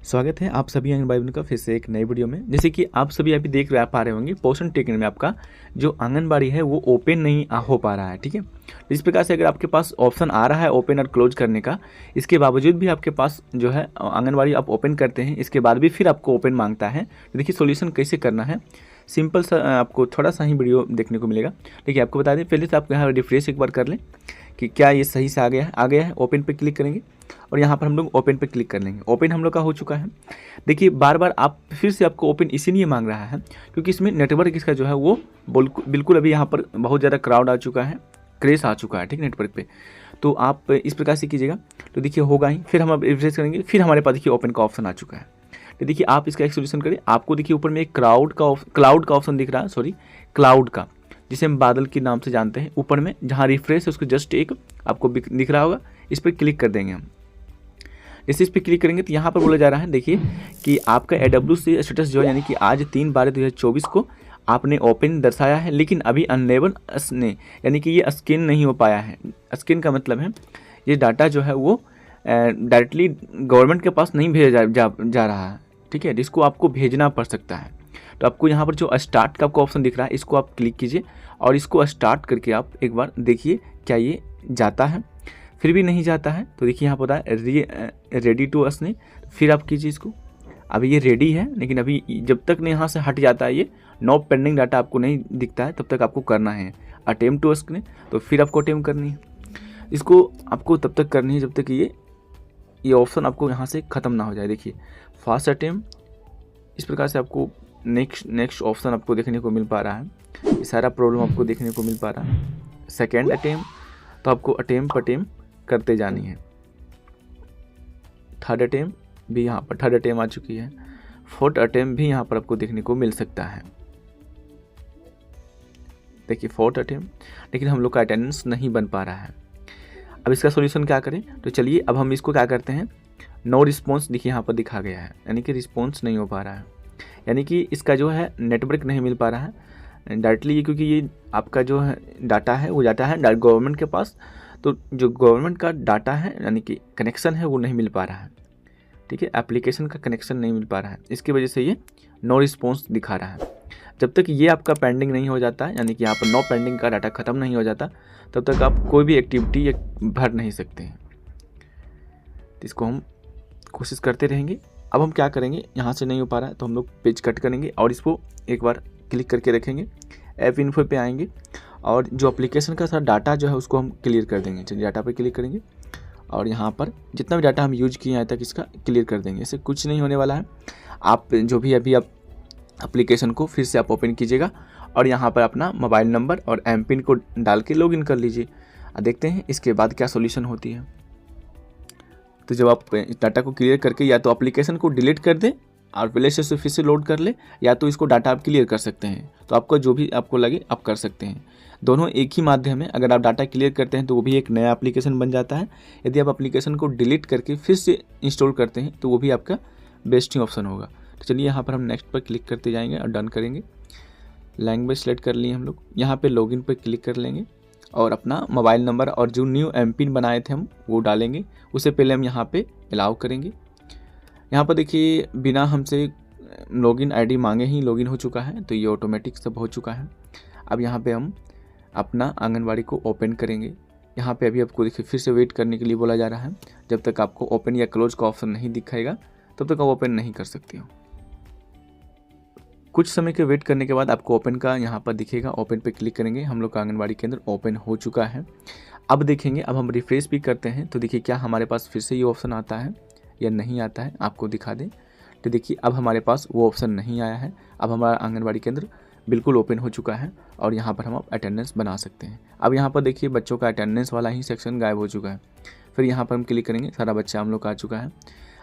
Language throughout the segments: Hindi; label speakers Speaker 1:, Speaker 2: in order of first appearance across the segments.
Speaker 1: स्वागत है आप सभी आंगनबाड़ी बहनों का फिर से एक नई वीडियो में। जैसे कि आप सभी अभी देख पा रहे होंगे पोषण टिकट में आपका जो आंगनबाड़ी है वो ओपन नहीं हो पा रहा है। ठीक है, इस प्रकार से अगर आपके पास ऑप्शन आ रहा है ओपन और क्लोज करने का, इसके बावजूद भी आपके पास जो है आंगनबाड़ी आप ओपन करते हैं, इसके बाद भी फिर आपको ओपन मांगता है, तो देखिए सोल्यूशन कैसे करना है। सिंपल सा आपको थोड़ा सा ही वीडियो देखने को मिलेगा। देखिए आपको बता दें, पहले से आप यहाँ रिफ्रेश एक बार कर लें कि क्या ये सही से आ गया है। ओपन पे क्लिक करेंगे और यहाँ पर हम लोग ओपन पे क्लिक कर लेंगे। ओपन हम लोग का हो चुका है। देखिए बार बार आप फिर से आपको ओपन इसीलिए मांग रहा है क्योंकि इसमें नेटवर्क इसका जो है वो बिल्कुल अभी यहाँ पर बहुत ज़्यादा क्राउड आ चुका है, क्रेश आ चुका है। ठीक, नेटवर्क पे तो आप इस प्रकार से कीजिएगा तो देखिए होगा ही। फिर हम अब रिफ्रेश करेंगे, फिर हमारे पास देखिए ओपन का ऑप्शन आ चुका है। तो देखिए आप इसका एक सोल्यूशन करें। आपको देखिए ऊपर में एक क्लाउड का ऑप्शन दिख रहा है, सॉरी क्लाउड का, जिसे हम बादल के नाम से जानते हैं। ऊपर में जहाँ रिफ्रेश है उसको जस्ट एक आपको दिख रहा होगा, इस पर क्लिक कर देंगे हम। जैसे इस पर क्लिक करेंगे तो यहाँ पर बोला जा रहा है देखिए कि आपका AWS स्टेटस जो है यानी कि आज 3/12/2024 को आपने ओपन दर्शाया है, लेकिन अभी अनलेबल ने यानी कि ये स्कैन नहीं हो पाया है। स्कैन का मतलब है ये डाटा जो है वो डायरेक्टली गवर्नमेंट के पास नहीं भेजा जा रहा है। ठीक है, जिसको आपको भेजना पड़ सकता है। तो आपको यहाँ पर जो स्टार्ट का आपको ऑप्शन दिख रहा है, इसको आप क्लिक कीजिए और इसको स्टार्ट करके आप एक बार देखिए क्या ये जाता है। फिर भी नहीं जाता है तो देखिए यहाँ पर होता है रेडी टू असने, फिर आप कीजिए इसको। अभी ये रेडी है, लेकिन अभी जब तक नहीं यहाँ से हट जाता है, ये नो पेंडिंग डाटा आपको नहीं दिखता है, तब तक आपको करना है अटेम्प्ट टू अस्कने। तो फिर आपको अटेम्प्ट करनी है, इसको आपको तब तक करनी है जब तक ये ऑप्शन आपको यहाँ से ख़त्म ना हो जाए। देखिए फास्ट अटेम्प्ट, इस प्रकार से आपको नेक्स्ट ऑप्शन आपको देखने को मिल पा रहा है। ये सारा प्रॉब्लम आपको देखने को मिल पा रहा है। सेकेंड अटेम्प्ट तो आपको अटेम्प्ट करते जानी है। थर्ड अटेम्प्ट भी यहाँ पर थर्ड अटेम्प्ट आ चुकी है। फोर्थ अटेम्प्ट भी यहाँ पर आपको देखने को मिल सकता है। देखिए फोर्थ अटेम्प्ट, लेकिन हम लोग का अटेंडेंस नहीं बन पा रहा है। अब इसका सॉल्यूशन क्या करें, तो चलिए अब हम इसको क्या करते हैं, नो रिस्पॉन्स देखिए यहाँ पर दिखा गया है, यानी कि रिस्पॉन्स नहीं हो पा रहा है, यानी कि इसका जो है नेटवर्क नहीं मिल पा रहा है डायरेक्टली, क्योंकि ये आपका जो है डाटा है वो डाटा है डायरेक्ट गवर्नमेंट के पास। तो जो गवर्नमेंट का डाटा है यानी कि कनेक्शन है वो नहीं मिल पा रहा है। ठीक है, एप्लीकेशन का कनेक्शन नहीं मिल पा रहा है, इसकी वजह से ये नो रिस्पॉन्स दिखा रहा है। जब तक ये आपका पेंडिंग नहीं हो जाता है, यानी कि यहाँ पर नो पेंडिंग का डाटा ख़त्म नहीं हो जाता, तब तक आप कोई भी एक्टिविटी भर नहीं सकते हैं। इसको हम कोशिश करते रहेंगे। अब हम क्या करेंगे, यहाँ से नहीं हो पा रहा है तो हम लोग पेज कट करेंगे और इसको एक बार क्लिक करके रखेंगे। ऐप इन्फो पे आएंगे और जो एप्लीकेशन का सारा डाटा जो है उसको हम क्लियर कर देंगे। चलिए डाटा पे क्लिक करेंगे और यहाँ पर जितना भी डाटा हम यूज किए हैं तक इसका क्लियर कर देंगे। इससे कुछ नहीं होने वाला है। आप जो भी अभी आप एप्लीकेशन को फिर से आप ओपन कीजिएगा और यहाँ पर अपना मोबाइल नंबर और एमपिन को डाल के लॉगिन कर लीजिए। देखते हैं इसके बाद क्या सोल्यूशन होती है। तो जब आप डाटा को क्लियर करके या तो एप्लीकेशन को डिलीट कर दें और प्ले स्टोर से फिर से लोड कर ले, या तो इसको डाटा आप क्लियर कर सकते हैं। तो आपको जो भी आपको लगे आप कर सकते हैं। दोनों एक ही माध्यम है। अगर आप डाटा क्लियर करते हैं तो वो भी एक नया एप्लीकेशन बन जाता है। यदि आप एप्लीकेशन को डिलीट करके फिर से इंस्टॉल करते हैं तो वो भी आपका बेस्ट ही ऑप्शन होगा। तो चलिए यहाँ पर हम नेक्स्ट पर क्लिक करते जाएंगे और डन करेंगे। लैंग्वेज सेलेक्ट कर लिए हम लोग। यहाँ पर लॉगिन पर क्लिक कर लेंगे और अपना मोबाइल नंबर और जो न्यू एमपिन बनाए थे हम वो डालेंगे। उससे पहले हम यहाँ पे अलाउ करेंगे। यहाँ पर देखिए बिना हमसे लॉगिन आईडी मांगे ही लॉगिन हो चुका है, तो ये ऑटोमेटिक सब हो चुका है। अब यहाँ पे हम अपना आंगनबाड़ी को ओपन करेंगे। यहाँ पे अभी आपको देखिए फिर से वेट करने के लिए बोला जा रहा है। जब तक आपको ओपन या क्लोज का ऑप्शन नहीं दिखाएगा तब तक आप ओपन नहीं कर सकते हो। कुछ समय के वेट करने के बाद आपको ओपन का यहाँ पर दिखेगा। ओपन पे क्लिक करेंगे। हम लोग का आंगनबाड़ी केंद्र ओपन हो चुका है। अब देखेंगे, अब हम रिफ्रेश भी करते हैं तो देखिए क्या हमारे पास फिर से ये ऑप्शन आता है या नहीं आता है, आपको दिखा दें। तो देखिए अब हमारे पास वो ऑप्शन नहीं आया है। अब हमारा आंगनबाड़ी केंद्र बिल्कुल ओपन हो चुका है और यहाँ पर हम अटेंडेंस बना सकते हैं। अब यहाँ पर देखिए बच्चों का अटेंडेंस वाला ही सेक्शन गायब हो चुका है। फिर यहाँ पर हम क्लिक करेंगे, सारा बच्चा हम लोग का आ चुका है।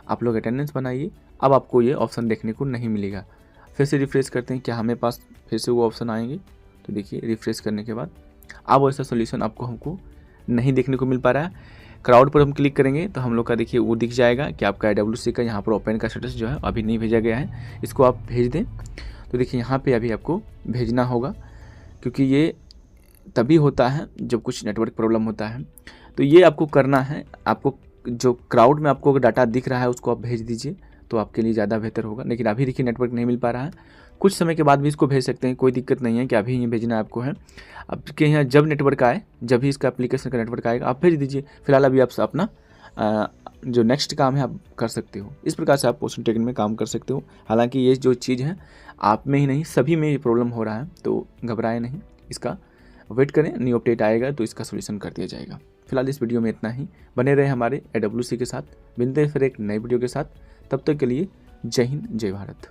Speaker 1: आप लोग अटेंडेंस बनाइए। अब आपको ये ऑप्शन देखने को नहीं मिलेगा। फिर से रिफ्रेश करते हैं, क्या हमें पास फिर से वो ऑप्शन आएंगे। तो देखिए रिफ्रेश करने के बाद अब ऐसा सोल्यूशन हमको नहीं देखने को मिल पा रहा है। क्राउड पर हम क्लिक करेंगे तो हम लोग का देखिए वो दिख जाएगा कि आपका AWS का यहाँ पर ओपन का स्टेटस जो है अभी नहीं भेजा गया है, इसको आप भेज दें। तो देखिए यहाँ पे अभी आपको भेजना होगा, क्योंकि ये तभी होता है जब कुछ नेटवर्क प्रॉब्लम होता है। तो ये आपको करना है। आपको जो क्राउड में आपको डाटा दिख रहा है उसको आप भेज दीजिए। तो आपके लिए ज़्यादा बेहतर होगा। लेकिन अभी देखिए नेटवर्क नहीं मिल पा रहा है, कुछ समय के बाद भी इसको भेज सकते हैं, कोई दिक्कत नहीं है कि अभी ये भेजना आपको है। आपके यहाँ जब नेटवर्क आए, जब भी इसका एप्लीकेशन का नेटवर्क आएगा आप भेज दीजिए। फिलहाल अभी आप अपना जो नेक्स्ट काम है आप कर सकते हो। इस प्रकार से आप पोस्टन टेकन में काम कर सकते हो। हालांकि ये जो चीज़ है आप में ही नहीं सभी में ये प्रॉब्लम हो रहा है, तो घबराए नहीं, इसका वेट करें, न्यू अपडेट आएगा तो इसका सोल्यूशन कर दिया जाएगा। फिलहाल इस वीडियो में इतना ही। बने रहे हमारे AWC के साथ। मिलते हैं फिर एक नई वीडियो के साथ, तब तक के लिए जय हिंद जय भारत।